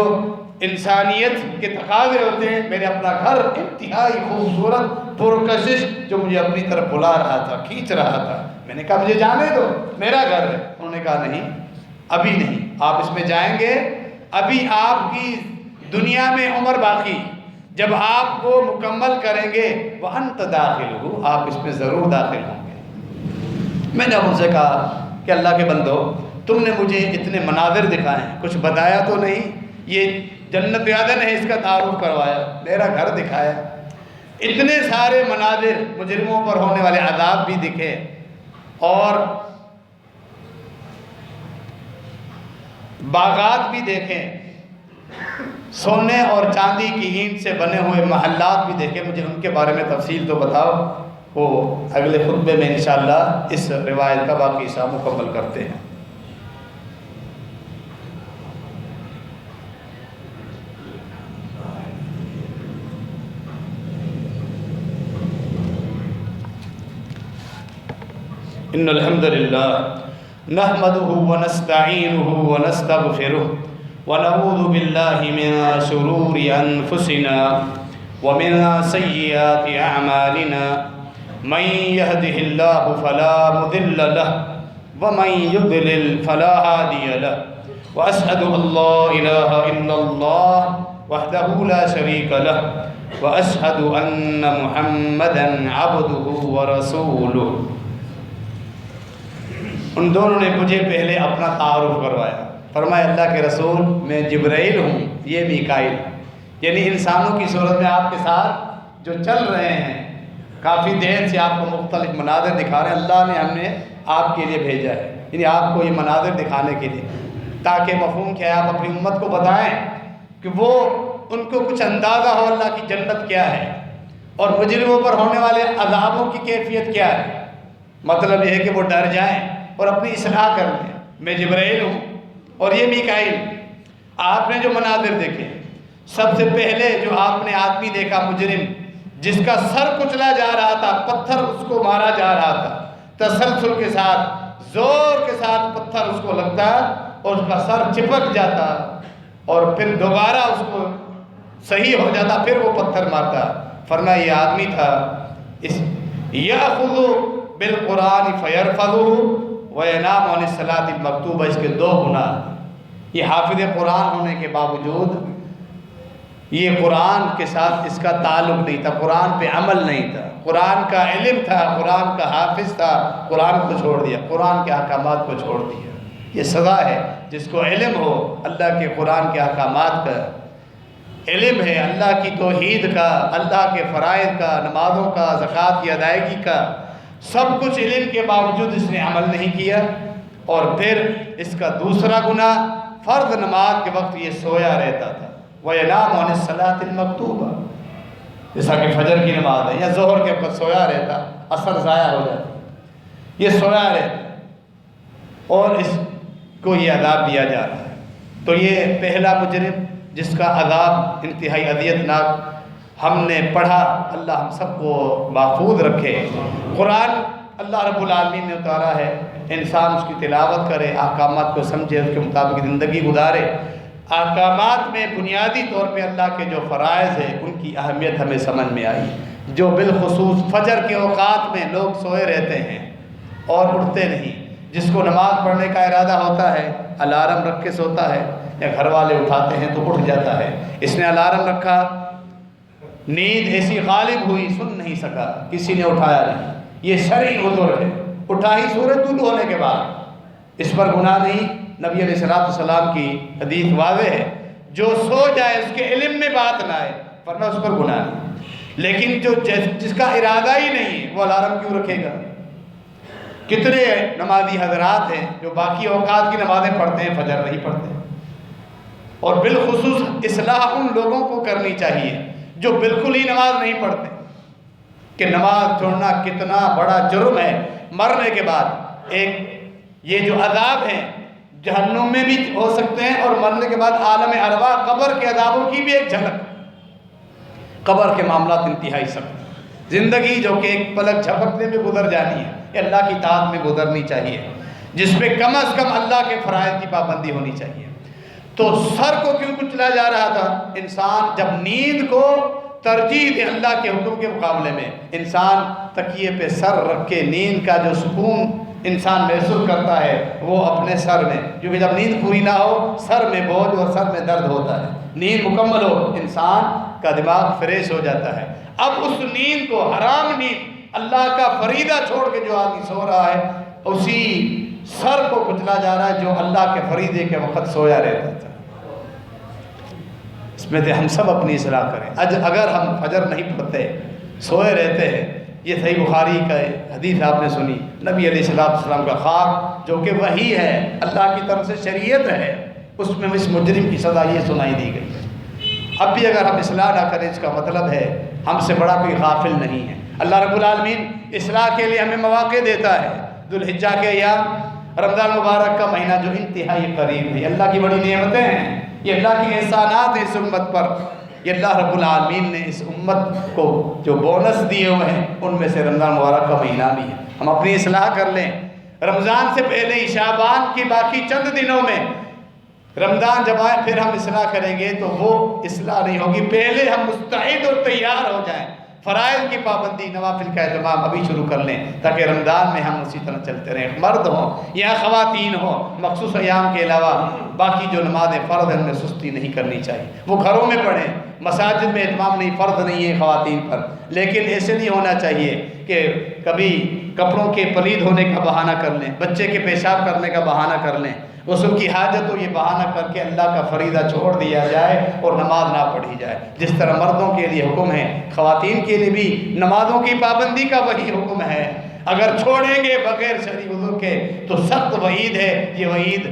B: انسانیت کے تقاضے ہوتے ہیں، میں نے اپنا گھر انتہائی خوبصورت پرکشش جو مجھے اپنی طرف بلا رہا تھا، کھینچ رہا تھا، میں نے کہا مجھے جانے دو، میرا گھر ہے۔ انہوں نے کہا نہیں، ابھی نہیں، آپ اس میں جائیں گے، ابھی آپ کی دنیا میں عمر باقی، جب آپ وہ مکمل کریں گے وَأَنْتَ دَاخِلُهُ، آپ اس میں ضرور داخل ہوں گے۔ میں نے ان سے کہا کہ اللہ کے بندو، تم نے مجھے اتنے مناظر دکھائے ہیں، کچھ بتایا تو نہیں، یہ جنت عدن ہے اس کا تعارف کروایا، میرا گھر دکھایا، اتنے سارے مناظر، مجرموں پر ہونے والے عذاب بھی دکھے، اور باغات بھی دیکھیں، سونے اور چاندی کی اینٹ سے بنے ہوئے محلات بھی دیکھیں، مجھے ان کے بارے میں تفصیل تو بتاؤ۔ وہ اگلے خطبے میں انشاءاللہ اس روایت کا باقی حصہ مکمل کرتے ہیں۔ إن الحمد لله نحمده ونستعينه ونستغفره ونعوذ بالله من شرور أنفسنا ومن سيئات أعمالنا من يهده الله فلا مضل له ومن يضلل فلا هادي له وأشهد أن لا إله إلا الله وحده لا شريك له وأشهد أن محمدا عبده ورسوله۔ ان دونوں نے مجھے پہلے اپنا تعارف کروایا، فرمایا اللہ کے رسول میں جبرائیل ہوں، یہ میکائیل، یعنی انسانوں کی صورت میں آپ کے ساتھ جو چل رہے ہیں، کافی دیر سے آپ کو مختلف مناظر دکھا رہے ہیں، اللہ نے ہم نے آپ کے لیے بھیجا ہے، یعنی آپ کو یہ مناظر دکھانے کے لیے، تاکہ مفہوم کیا ہے آپ اپنی امت کو بتائیں کہ وہ ان کو کچھ اندازہ ہو اللہ کی جنت کیا ہے اور مجرموں پر ہونے والے عذابوں کی کیفیت کیا ہے۔ مطلب یہ ہے کہ وہ ڈر جائیں اور اپنی اصلاح کر لیں۔ میں جبرائیل ہوں اور یہ میکائیل۔ آپ نے جو مناظر دیکھے، سب سے پہلے جو آپ نے آدمی دیکھا مجرم، جس کا سر کچلا جا رہا تھا، پتھر اس کو مارا جا رہا تھا، تسلسل کے ساتھ، زور کے ساتھ پتھر اس کو لگتا اور اس کا سر چپک جاتا اور پھر دوبارہ اس کو صحیح ہو جاتا، پھر وہ پتھر مارتا۔ فرمایا یہ آدمی تھا، یأخذ بالقرآن فیرفضہ وینام عن الصلاۃ المکتوبہ، اس کے دو گناہ۔ یہ حافظ قرآن ہونے کے باوجود یہ قرآن کے ساتھ اس کا تعلق نہیں تھا، قرآن پہ عمل نہیں تھا، قرآن کا علم تھا، قرآن کا حافظ تھا، قرآن کو چھوڑ دیا، قرآن کے احکامات کو چھوڑ دیا۔ یہ سزا ہے جس کو علم ہو اللہ کے قرآن کے احکامات کا، علم ہے اللہ کی توحید کا، اللہ کے فرائض کا، نمازوں کا، زکوٰۃ کی ادائیگی کا، سب کچھ علم کے باوجود اس نے عمل نہیں کیا۔ اور پھر اس کا دوسرا گناہ، فرض نماز کے وقت یہ سویا رہتا تھا، وَيَنَامُ عَنِ الصَّلَاةِ الْمَكْتُوبَةِ، جیسا کہ فجر کی نماز ہے یا ظہر کے وقت سویا رہتا، اثر ضائع ہو جاتا، یہ سویا رہتا اور اس کو یہ عذاب دیا جا رہا ہے۔ تو یہ پہلا مجرم جس کا عذاب انتہائی اذیت ناک ہم نے پڑھا، اللہ ہم سب کو محفوظ رکھے۔ قرآن اللہ رب العالمین نے اتارا ہے، انسان اس کی تلاوت کرے، احکامات کو سمجھے، اس کے مطابق زندگی گزارے۔ احکامات میں بنیادی طور پہ اللہ کے جو فرائض ہیں ان کی اہمیت ہمیں سمجھ میں آئی، جو بالخصوص فجر کے اوقات میں لوگ سوئے رہتے ہیں اور اٹھتے نہیں۔ جس کو نماز پڑھنے کا ارادہ ہوتا ہے الارم رکھ کے سوتا ہے، یا گھر والے اٹھاتے ہیں تو اٹھ جاتا ہے۔ اس نے الارم رکھا، نیند ایسی غالب ہوئی، سن نہیں سکا، کسی نے اٹھایا نہیں، یہ شرعی عذر ہے، اٹھا ہی سورج طلوع ہونے کے بعد، اس پر گناہ نہیں۔ نبی علیہ السلام کی حدیث واضح ہے، جو سو جائے اس کے علم میں بات نہ آئے ورنہ اس پر گناہ نہیں، لیکن جس کا ارادہ ہی نہیں ہے وہ الارم کیوں رکھے گا؟ کتنے نمازی حضرات ہیں جو باقی اوقات کی نمازیں پڑھتے ہیں، فجر نہیں پڑھتے۔ اور بالخصوص اصلاح ان لوگوں کو کرنی چاہیے جو بالکل ہی نماز نہیں پڑھتے، کہ نماز چھوڑنا کتنا بڑا جرم ہے۔ مرنے کے بعد ایک یہ جو عذاب ہیں جہنم میں بھی ہو سکتے ہیں، اور مرنے کے بعد عالم ارواح قبر کے عذابوں کی بھی ایک جھلک۔ قبر کے معاملات انتہائی سخت، زندگی جو کہ ایک پلک جھپکنے میں گزر جانی ہے، یہ اللہ کی اطاعت میں گزرنی چاہیے، جس پہ کم از کم اللہ کے فرائض کی پابندی ہونی چاہیے۔ تو سر کو کیوں کچلا جا رہا تھا؟ انسان جب نیند کو ترجیح دے اللہ کے حکم کے مقابلے میں، انسان تکیے پہ سر رکھ کے نیند کا جو سکون انسان محسوس کرتا ہے وہ اپنے سر میں، کیونکہ جب نیند پوری نہ ہو سر میں بوجھ اور سر میں درد ہوتا ہے۔ نیند مکمل ہو انسان کا دماغ فریش ہو جاتا ہے۔ اب اس نیند کو، حرام نیند، اللہ کا فریضہ چھوڑ کے جو آدمی سو رہا ہے، اسی سر کو کچلا جا رہا ہے جو اللہ کے فریضے کے وقت سویا رہتا تھا۔ اس میں سے ہم سب اپنی اصلاح کریں۔ اگر ہم فجر نہیں پڑھتے، سوئے رہتے ہیں، یہ صحیح بخاری کا حدیث آپ نے سنی، نبی علیہ السلام کا خواب جو کہ وحی ہے، اللہ کی طرف سے شریعت ہے، اس میں اس مجرم کی سزا یہ سنائی دی گئی۔ اب بھی اگر ہم اصلاح نہ کریں، اس کا مطلب ہے ہم سے بڑا کوئی غافل نہیں ہے۔ اللہ رب العالمین اصلاح کے لیے ہمیں مواقع دیتا ہے۔ ذوالحجہ کے ایام، رمضان مبارک کا مہینہ جو انتہائی قریب ہے، اللہ کی بڑی نعمتیں ہیں، یہ اللہ کی احسانات ہیں اس امت پر۔ یہ اللہ رب العالمین نے اس امت کو جو بونس دیے ہوئے ہیں ان میں سے رمضان مبارک کا مہینہ بھی ہے۔ ہم اپنی اصلاح کر لیں، رمضان سے پہلے ہی شعبان کی باقی چند دنوں میں، رمضان جب آئے پھر ہم اصلاح کریں گے تو وہ اصلاح نہیں ہوگی۔ پہلے ہم مستعد اور تیار ہو جائیں، فرائض کی پابندی، نوافل کا اہتمام ابھی شروع کر لیں تاکہ رمضان میں ہم اسی طرح چلتے رہیں، مرد ہوں یا خواتین ہوں، مخصوص ایام کے علاوہ باقی جو نمازیں فرض ہیں ان میں سستی نہیں کرنی چاہیے، وہ گھروں میں پڑھیں، مساجد میں اہتمام نہیں، فرض نہیں ہے خواتین پر، لیکن ایسے نہیں ہونا چاہیے کہ کبھی کپڑوں کے پلید ہونے کا بہانہ کر لیں، بچے کے پیشاب کرنے کا بہانہ کر لیں، غسل کی حاجت ہو یہ بہانہ کر کے اللہ کا فریضہ چھوڑ دیا جائے اور نماز نہ پڑھی جائے۔ جس طرح مردوں کے لیے حکم ہے، خواتین کے لیے بھی نمازوں کی پابندی کا وہی حکم ہے۔ اگر چھوڑیں گے بغیر شرعی عذر کے تو سخت وعید ہے، یہ وعید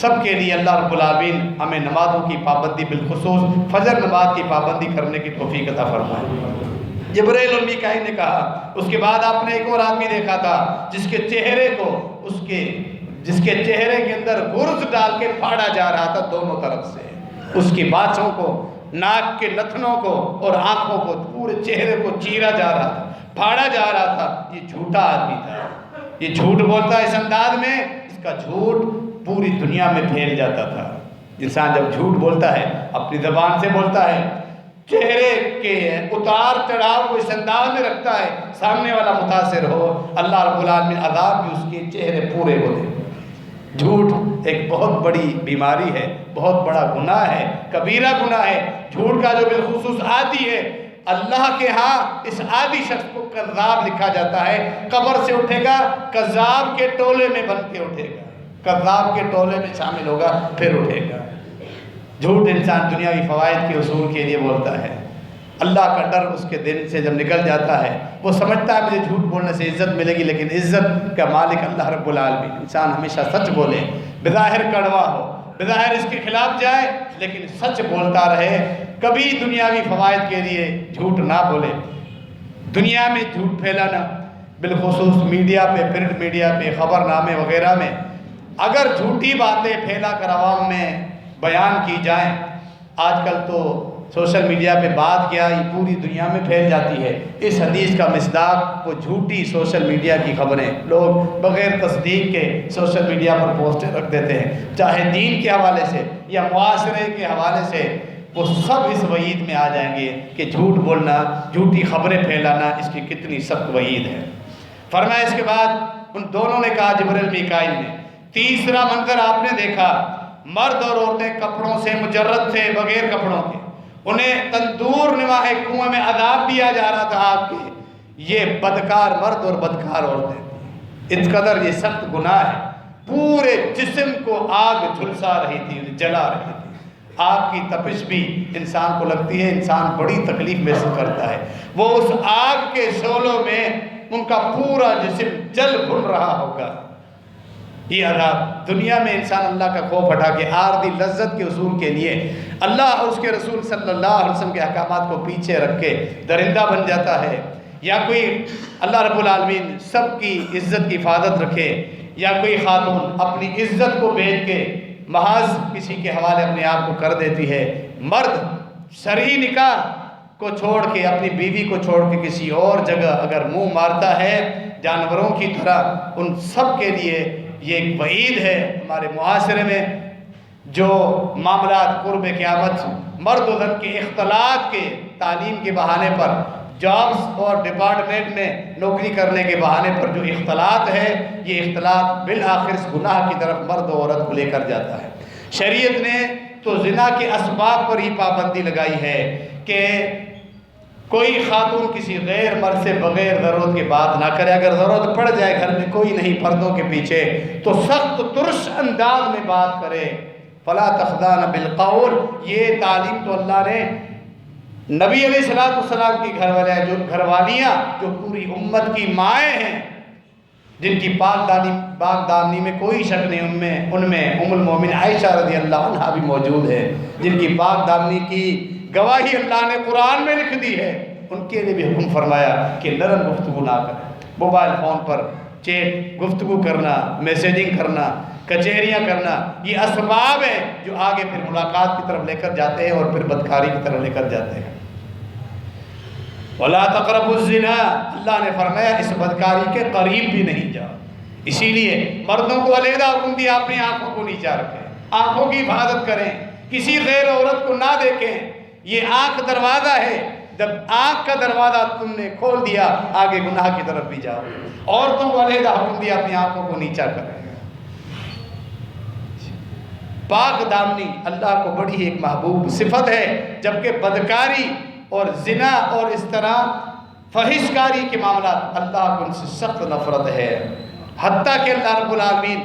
B: سب کے لیے۔ اللہ رب العالمین ہمیں نمازوں کی پابندی، بالخصوص فجر نماز کی پابندی کرنے کی توفیق عطا فرمائے۔ جبرائیل اور میکائیل نے کہا، اس کے بعد آپ نے ایک اور آدمی دیکھا تھا جس کے چہرے کے اندر گرز ڈال کے پھاڑا جا رہا تھا دونوں طرف سے، اس کی باچھوں کو، ناک کے نتنوں کو اور آنکھوں کو، پورے چہرے کو چیرا جا رہا تھا، پھاڑا جا رہا تھا۔ یہ جھوٹا آدمی تھا، یہ جھوٹ بولتا ہے اس انداز میں، اس کا جھوٹ پوری دنیا میں پھیل جاتا تھا۔ انسان جب جھوٹ بولتا ہے اپنی زبان سے بولتا ہے، چہرے کے اتار چڑھاؤ کو اس انداز میں رکھتا ہے سامنے والا متاثر ہو، اللہ رب العالمین عذاب بھی اس کے چہرے پورے ہو دے۔ جھوٹ ایک بہت بڑی بیماری ہے، بہت بڑا گناہ ہے، کبیرہ گناہ ہے۔ جھوٹ کا جو بالخصوص عادی ہے، اللہ کے ہاں اس عادی شخص کو کذاب لکھا جاتا ہے۔ قبر سے اٹھے گا کذاب کے ٹولے میں بن کے اٹھے گا، کذاب کے ٹولے میں شامل ہوگا پھر اٹھے گا۔ جھوٹ انسان دنیاوی فوائد کے حصول کے لیے بولتا ہے، اللہ کا ڈر اس کے دل سے جب نکل جاتا ہے، وہ سمجھتا ہے مجھے جھوٹ بولنے سے عزت ملے گی، لیکن عزت کا مالک اللہ رب العالمین۔ انسان ہمیشہ سچ بولے، بظاہر کڑوا ہو، بظاہر اس کے خلاف جائے، لیکن سچ بولتا رہے، کبھی دنیاوی فوائد کے لیے جھوٹ نہ بولے۔ دنیا میں جھوٹ پھیلانا، بالخصوص میڈیا پہ، پرنٹ میڈیا پہ، خبر نامے وغیرہ میں اگر جھوٹی باتیں پھیلا کر عوام میں بیان کی جائیں، آج کل تو سوشل میڈیا پہ بات کیا یہ پوری دنیا میں پھیل جاتی ہے۔ اس حدیث کا مصداق وہ جھوٹی سوشل میڈیا کی خبریں، لوگ بغیر تصدیق کے سوشل میڈیا پر پوسٹیں رکھ دیتے ہیں، چاہے دین کے حوالے سے یا معاشرے کے حوالے سے، وہ سب اس وعید میں آ جائیں گے کہ جھوٹ بولنا، جھوٹی خبریں پھیلانا، اس کی کتنی سخت وعید ہے۔ فرمایا اس کے بعد ان دونوں نے کہا، جبرائیل میکائیل نے، تیسرا منظر آپ نے دیکھا، مرد اور عورتیں کپڑوں سے مجرد تھے، بغیر کپڑوں کے، انہیں تندور نواح کنویں میں عذاب دیا جا رہا تھا آگ کے۔ یہ بدکار مرد اور بدکار عورتیں، اس قدر یہ سخت گناہ ہے، پورے جسم کو آگ جھلسا رہی تھی، جلا رہی تھی۔ آگ کی تپش بھی انسان کو لگتی ہے، انسان بڑی تکلیف محسوس کرتا ہے، وہ اس آگ کے شعلوں میں ان کا پورا جسم جل بھن رہا ہوگا۔ یہ عذاب دنیا میں انسان اللہ کا خوف ہٹا کے عارضی لذت کے حصول کے لیے اللہ اور اس کے رسول صلی اللہ علیہ وسلم کے احکامات کو پیچھے رکھ کے درندہ بن جاتا ہے، یا کوئی اللہ رب العالمین سب کی عزت کی حفاظت رکھے، یا کوئی خاتون اپنی عزت کو بیچ کے محض کسی کے حوالے اپنے آپ کو کر دیتی ہے۔ مرد شرعی نکاح کو چھوڑ کے، اپنی بیوی کو چھوڑ کے کسی اور جگہ اگر منہ مارتا ہے جانوروں کی طرح، ان سب کے لیے یہ ایک وعید ہے۔ ہمارے معاشرے میں جو معاملات قرب قیامت، مرد و زن کے اختلاط کے، تعلیم کے بہانے پر، جابز اور ڈپارٹمنٹ میں نوکری کرنے کے بہانے پر جو اختلاط ہے، یہ اختلاط بالآخر اس گناہ کی طرف مرد و عورت کو لے کر جاتا ہے۔ شریعت نے تو زنا کے اسباب پر ہی پابندی لگائی ہے کہ کوئی خاتون کسی غیر مرد سے بغیر ضرورت کے بات نہ کرے، اگر ضرورت پڑ جائے گھر میں کوئی نہیں پردوں کے پیچھے تو سخت ترش انداز میں بات کرے۔ فلا تخضعن بالقول، یہ تعلیم تو اللہ نے نبی علیہ السلام کی گھر والیاں جو پوری امت کی مائیں ہیں، جن کی پاک دامنی میں کوئی شک نہیں، ان میں ام المومن عائشہ رضی اللہ عنہا بھی موجود ہے، جن کی پاک دامنی کی گواہی اللہ نے قرآن میں لکھ دی ہے، ان کے لیے بھی حکم فرمایا کہ نرم گفتگو نہ کریں۔ موبائل فون پر چیٹ گفتگو کرنا، میسیجنگ کرنا، کچہریاں کرنا، یہ اسباب ہیں جو آگے پھر ملاقات کی طرف لے کر جاتے ہیں اور پھر بدکاری کی طرف لے کر جاتے ہیں۔ وَلَا تَقْرَبُوا الزِّنَا، اللہ نے فرمایا اس بدکاری کے قریب بھی نہیں جاؤ۔ اسی لیے مردوں کو علیحدہ حکم دیا اپنی آنکھوں کو نیچا رکھیں، آنکھوں کی حفاظت کریں، کسی غیر عورت کو نہ دیکھیں۔ یہ آنکھ دروازہ ہے، جب آنکھ کا دروازہ تم نے کھول دیا آگے گناہ کی طرف بھی جاؤ۔ عورتوں کو علیحدہ حکم دیا اپنی آنکھوں کو نیچا کریں۔ پاک دامنی اللہ کو بڑی ایک محبوب صفت ہے، جبکہ بدکاری اور زنا اور اس طرح فحش کاری کے معاملات اللہ کو ان سے سخت نفرت ہے۔ حتیٰ کہ اللہ رب العالمین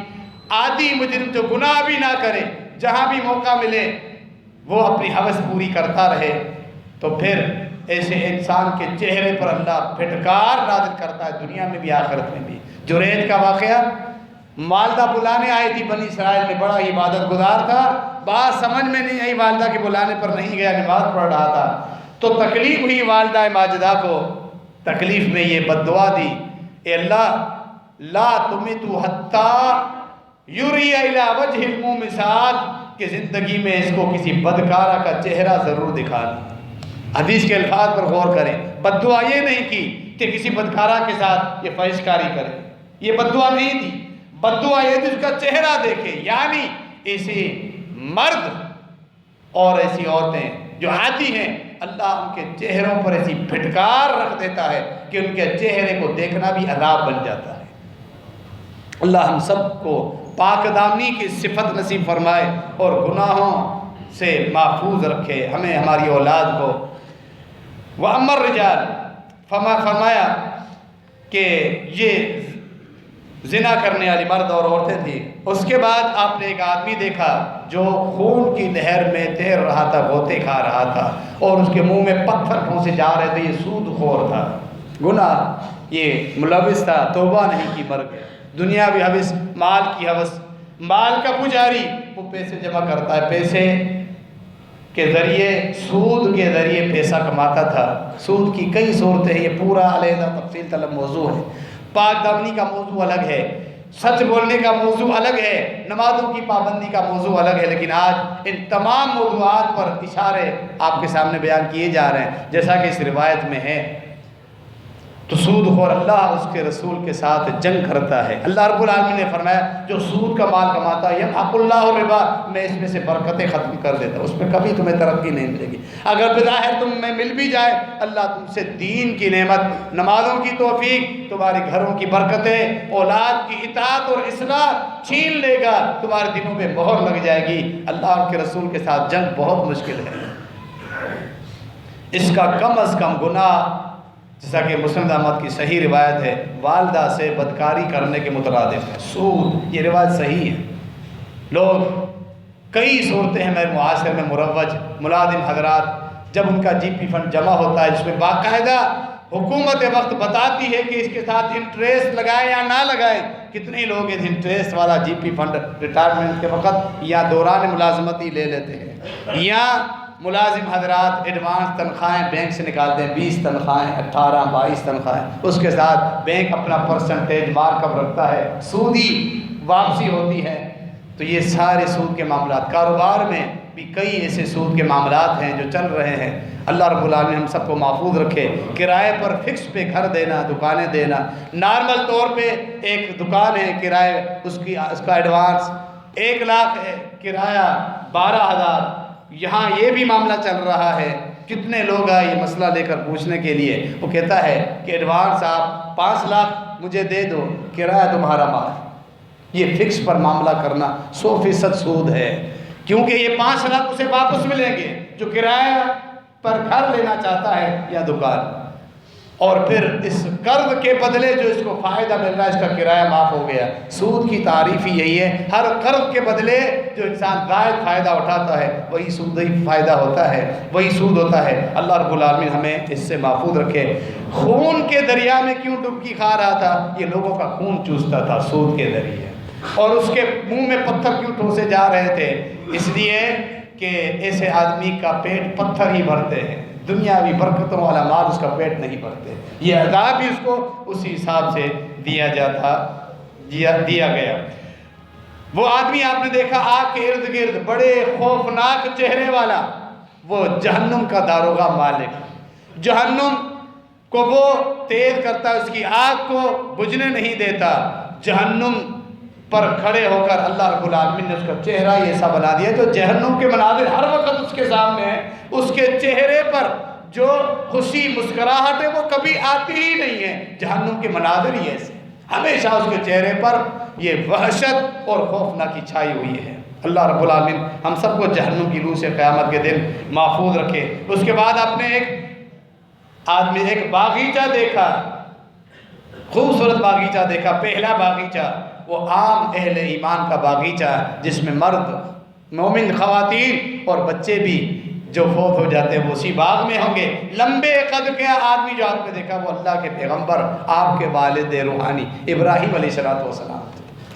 B: عادی مجرم جو گناہ بھی نہ کرے، جہاں بھی موقع ملے وہ اپنی ہوس پوری کرتا رہے، تو پھر ایسے انسان کے چہرے پر اللہ پھٹکار نازل کرتا ہے، دنیا میں بھی آخرت میں بھی۔ جریج کا واقعہ، والدہ بلانے آئی تھی بنی اسرائیل میں، بڑا عبادت گزار تھا، بات سمجھ میں نہیں آئی، والدہ کے بلانے پر نہیں گیا، نماز پڑھ رہا تھا، تو تکلیف ہوئی والدہ ماجدہ کو، تکلیف میں یہ بد دعا دی، اے اللہ لا تمتو حتی یری الی وجہ المومسات، کہ زندگی میں اس کو کسی بدکارہ کا چہرہ ضرور دکھا دی۔ حدیث کے الفاظ پر غور کریں، بد دعا یہ نہیں کی کہ کسی بدکارہ کے ساتھ یہ فحش کاری کرے، یہ بد دعا نہیں تھی، بد دعا یہ تھی اس کا چہرہ دیکھے، یعنی ایسے مرد اور ایسی عورتیں جو آتی ہیں اللہ ان کے چہروں پر ایسی پھٹکار رکھ دیتا ہے کہ ان کے چہرے کو دیکھنا بھی عذاب بن جاتا ہے۔ اللہ ہم سب کو پاک دامنی کی صفت نصیب فرمائے اور گناہوں سے محفوظ رکھے ہمیں، ہماری اولاد کو۔ وَأَمَّا الرِّجَالُ، فرمایا کہ یہ زنا کرنے والی مرد اور عورتیں تھیں۔ اس کے بعد آپ نے ایک آدمی دیکھا جو خون کی نہر میں تیر رہا تھا، غوطے کھا رہا تھا اور اس کے منہ میں پتھر پھونسے جا رہے تھے، یہ سود خور تھا، گناہ یہ ملوث تھا، توبہ نہیں کی، مر گیا۔ دنیاوی حوث، مال کی حوث، مال کا پجاری، وہ پیسے جمع کرتا ہے، پیسے کے ذریعے، سود کے ذریعے پیسہ کماتا تھا۔ سود کی کئی صورتیں ہیں، یہ پورا علیحدہ تفصیل طلب موضوع ہے۔ پاک دامنی کا موضوع الگ ہے، سچ بولنے کا موضوع الگ ہے، نمازوں کی پابندی کا موضوع الگ ہے، لیکن آج ان تمام موضوعات پر اشارے آپ کے سامنے بیان کیے جا رہے ہیں۔ جیسا کہ اس روایت میں ہے تو سود خور اللہ اس کے رسول کے ساتھ جنگ کرتا ہے۔ اللہ رب العالمین نے فرمایا جو سود کا مال کماتا ہے یمحق اللہ الربا، میں اس میں سے برکتیں ختم کر دیتا ہوں، اس میں کبھی تمہیں ترقی نہیں ملے گی۔ اگر بظاہر تم میں مل بھی جائے، اللہ تم سے دین کی نعمت، نمازوں کی توفیق، تمہارے گھروں کی برکتیں، اولاد کی اطاعت اور اصلاح چھین لے گا، تمہارے دلوں میں مہر لگ جائے گی۔ اللہ کے رسول کے ساتھ جنگ بہت مشکل ہے۔ اس کا کم از کم گناہ، جیسا کہ مسند احمد کی صحیح روایت ہے، والدہ سے بدکاری کرنے کے مترادف ہے سود، یہ روایت صحیح ہے۔ لوگ کئی صورتیں ہیں میرے معاشرے میں مروج، ملازم حضرات جب ان کا جی پی فنڈ جمع ہوتا ہے جس میں باقاعدہ حکومت وقت بتاتی ہے کہ اس کے ساتھ انٹریسٹ لگائیں یا نہ لگائیں، کتنے لوگ اس انٹریسٹ والا جی پی فنڈ ریٹائرمنٹ کے وقت یا دوران ملازمت ہی لے لیتے ہیں، یا ملازم حضرات ایڈوانس تنخواہیں بینک سے نکالتے ہیں، 20 تنخواہیں، 18 22 تنخواہیں، اس کے ساتھ بینک اپنا پرسنٹیج مارک اپ رکھتا ہے، سودی واپسی ہوتی ہے۔ تو یہ سارے سود کے معاملات، کاروبار میں بھی کئی ایسے سود کے معاملات ہیں جو چل رہے ہیں۔ اللہ رب العالمین ہم سب کو محفوظ رکھے۔ کرائے پر فکس پہ گھر دینا، دکانیں دینا، نارمل طور پہ ایک دکان ہے کرائے اس کا ایڈوانس 1 لاکھ ہے، کرایہ 12,000، یہاں یہ بھی معاملہ چل رہا ہے۔ کتنے لوگ آئے یہ مسئلہ لے کر پوچھنے کے لیے، وہ کہتا ہے کہ ایڈوانس آپ 5 لاکھ مجھے دے دو، کرایہ تمہارا معاف۔ یہ فکس پر معاملہ کرنا 100% سود ہے، کیونکہ یہ 5 لاکھ اسے واپس ملیں گے جو کرایہ پر گھر لینا چاہتا ہے یا دکان، اور پھر اس قرض کے بدلے جو اس کو فائدہ مل رہا ہے اس کا کرایہ معاف ہو گیا۔ سود کی تعریف ہی یہی ہے، ہر قرض کے بدلے جو انسان زائد فائدہ اٹھاتا ہے وہی سودی فائدہ ہوتا ہے، وہی سود ہوتا ہے۔ اللہ رب العالمین ہمیں اس سے محفوظ رکھے۔ خون کے دریا میں کیوں ڈبکی کھا رہا تھا؟ یہ لوگوں کا خون چوستا تھا سود کے ذریعے، اور اس کے منہ میں پتھر کیوں ٹھوسے جا رہے تھے؟ اس لیے کہ ایسے آدمی کا پیٹ پتھر ہی بھرتے ہیں، دنیاوی برکتوں والا مال اس کا پیٹ نہیں بھرتے۔ یہ عذاب بھی اس کو اسی حساب سے دیا گیا۔ وہ آدمی آپ نے دیکھا آگ کے ارد گرد بڑے خوفناک چہرے والا، وہ جہنم کا داروغہ مالک، جہنم کو وہ تیز کرتا ہے، اس کی آگ کو بجھنے نہیں دیتا۔ جہنم پر کھڑے ہو کر اللہ رب العالمین نے اس کا چہرہ یہ ایسا بنا دیا تو جہنم کے مناظر ہر وقت اس کے سامنے ہے، اس کے چہرے پر جو خوشی مسکراہٹ ہے وہ کبھی آتی ہی نہیں ہے۔ جہنم کے مناظر ہی ایسے، ہمیشہ اس کے چہرے پر یہ وحشت اور خوفناکی چھائی ہوئی ہے۔ اللہ رب العالمین ہم سب کو جہنم کی لو سے قیامت کے دن محفوظ رکھے۔ اس کے بعد آپ نے ایک باغیچہ دیکھا، خوبصورت باغیچہ دیکھا، پہلا باغیچہ وہ عام اہل ایمان کا باغیچہ جس میں مرد، مومن خواتین اور بچے بھی جو فوت ہو جاتے ہیں وہ اسی باغ میں ہوں گے۔ لمبے قد کے آدمی جو آپ نے دیکھا وہ اللہ کے پیغمبر، آپ کے والد روحانی ابراہیم علیہ السلام،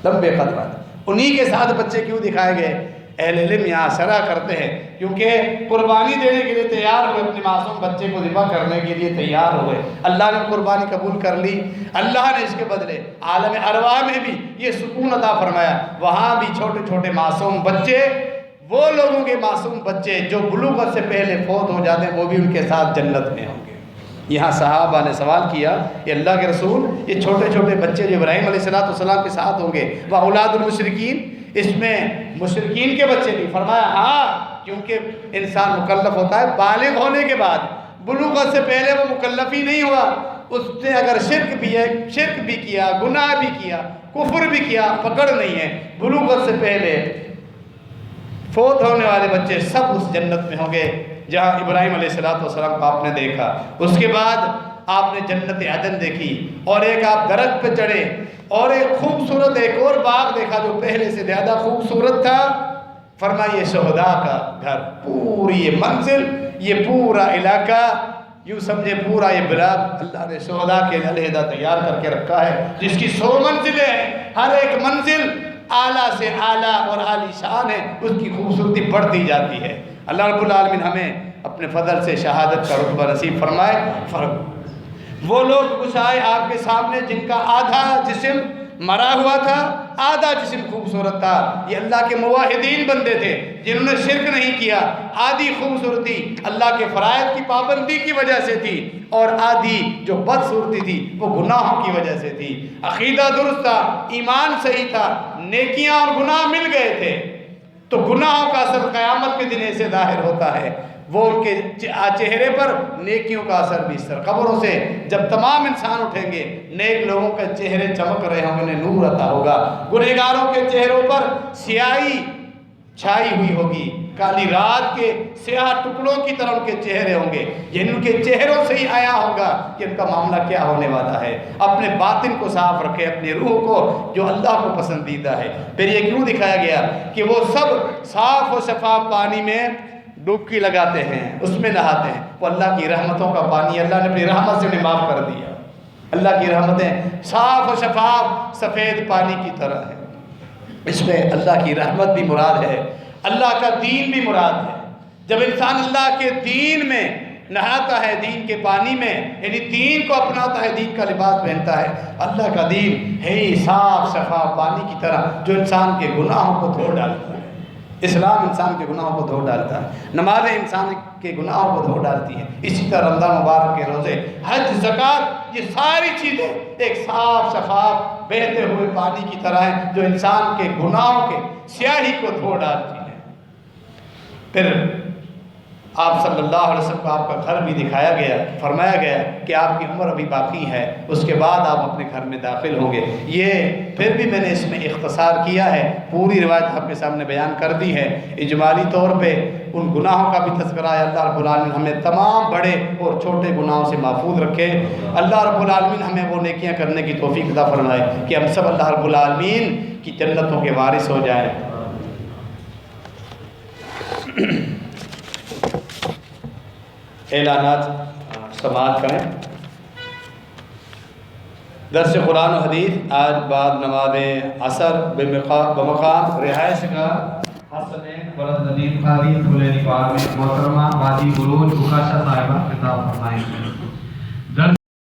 B: لمبے قد والے، انہی کے ساتھ بچے کیوں دکھائے گئے؟ اہل علم یہاں شرح کرتے ہیں کیونکہ قربانی دینے کے لیے تیار ہوئے، اپنے معصوم بچے کو ذبح کرنے کے لیے تیار ہوئے، اللہ نے قربانی قبول کر لی، اللہ نے اس کے بدلے عالم ارواح میں بھی یہ سکون عطا فرمایا، وہاں بھی چھوٹے چھوٹے معصوم بچے، وہ لوگوں کے معصوم بچے جو بلوغت سے پہلے فوت ہو جاتے ہیں وہ بھی ان کے ساتھ جنت میں ہوں گے۔ یہاں صحابہ نے سوال کیا کہ اللہ کے رسول یہ چھوٹے چھوٹے بچے جو ابراہیم علیہ السلام کے ساتھ ہوں گے وہ اولاد المشرکین، اس میں مشرکین کے بچے بھی؟ فرمایا ہاں، کیونکہ انسان مکلف ہوتا ہے بالغ ہونے کے بعد، بلوغت سے پہلے وہ مکلف ہی نہیں ہوا، اس نے اگر شرک بھی کیا، گناہ بھی کیا، کفر بھی کیا، پکڑ نہیں ہے۔ بلوغت سے پہلے فوت ہونے والے بچے سب اس جنت میں ہوں گے جہاں ابراہیم علیہ السلام کو آپ نے دیکھا۔ اس کے بعد آپ نے جنت عدن دیکھی، اور ایک آپ درخت پہ چڑھے اور ایک خوبصورت ایک اور باغ دیکھا جو پہلے سے زیادہ خوبصورت تھا۔ فرمایا یہ شہداء کا گھر، پوری یہ منزل، یہ پورا علاقہ، یوں سمجھے پورا یہ بلاک اللہ نے شہداء کے علیحدہ تیار کر کے رکھا ہے، جس کی 100 منزلیں ہیں، ہر ایک منزل اعلیٰ سے اعلیٰ اور عالی شان ہے، اس کی خوبصورتی بڑھتی جاتی ہے۔ اللہ رب العالمین ہمیں اپنے فضل سے شہادت کا رتبہ نصیب فرمائے۔ وہ لوگ کچھ آئے آپ کے سامنے جن کا آدھا جسم مرا ہوا تھا، آدھا جسم خوبصورت تھا، یہ اللہ کے موحدین بندے تھے جنہوں نے شرک نہیں کیا۔ آدھی خوبصورتی اللہ کے فرائض کی پابندی کی وجہ سے تھی، اور آدھی جو بدصورتی تھی وہ گناہوں کی وجہ سے تھی۔ عقیدہ درست تھا، ایمان صحیح تھا، نیکیاں اور گناہ مل گئے تھے، تو گناہوں کا اثر قیامت کے دن ایسے ظاہر ہوتا ہے، وہ ان کے چہرے پر، نیکیوں کا اثر بھی اس طرح۔ قبروں سے جب تمام انسان اٹھیں گے، نیک لوگوں کے چہرے چمک رہے ہوں گے، انہیں نور عطا ہوگا، گنہگاروں کے چہروں پر سیاہی چھائی ہوئی ہوگی، کالی رات کے سیاہ ٹکڑوں کی طرح ان کے چہرے ہوں گے، یعنی ان کے چہروں سے ہی آیا ہوگا کہ ان کا معاملہ کیا ہونے والا ہے۔ اپنے باطن کو صاف رکھے، اپنی روح کو جو اللہ کو پسندیدہ ہے۔ پھر یہ کیوں دکھایا گیا کہ وہ سب صاف و شفاف پانی میں ڈبکی لگاتے ہیں، اس میں نہاتے ہیں، وہ اللہ کی رحمتوں کا پانی، اللہ نے اپنی رحمت سے انہیں معاف کر دیا۔ اللہ کی رحمتیں صاف و شفاف سفید پانی کی طرح ہیں، اس میں اللہ کی رحمت بھی مراد ہے، اللہ کا دین بھی مراد ہے۔ جب انسان اللہ کے دین میں نہاتا ہے، دین کے پانی میں، یعنی دین کو اپناتا ہے، دین کا لباس پہنتا ہے، اللہ کا دین ہے ہی صاف شفاف پانی کی طرح جو انسان کے گناہوں کو دھو ڈالتا ہے۔ اسلام انسان کے گناہوں کو دھو ڈالتا ہے، نمازیں انسان کے گناہوں کو دھو ڈالتی ہیں، اسی طرح رمضان مبارک کے روزے، حج، زکوٰۃ، یہ ساری چیزیں ایک صاف شفاف بہتے ہوئے پانی کی طرح ہیں جو انسان کے گناہوں کے سیاہی کو دھو ڈالتی ہیں۔ پھر آپ صلی اللہ علیہ وسلم کو آپ کا گھر بھی دکھایا گیا، فرمایا گیا کہ آپ کی عمر ابھی باقی ہے، اس کے بعد آپ اپنے گھر میں داخل ہوں گے۔ یہ پھر بھی میں نے اس میں اختصار کیا ہے، پوری روایت آپ کے سامنے بیان کر دی ہے۔ اجمالی طور پہ ان گناہوں کا بھی تذکرہ ہے۔ اللہ رب العالمین ہمیں تمام بڑے اور چھوٹے گناہوں سے محفوظ رکھے۔ اللہ رب العالمین ہمیں وہ نیکیاں کرنے کی توفیق عطا فرمائے کہ ہم سب اللہ رب العالمین کی جنتوں کے وارث ہو جائیں۔ اعلانات سماعت کریں۔ درس قرآن و حدیث آج بعد نماز عصر بمقام رہائش کا حسن ولد ندیم قاری کھلے نکال میں محترمہ بادی بروج بکاشا صاحبہ خطاب فرمائیں۔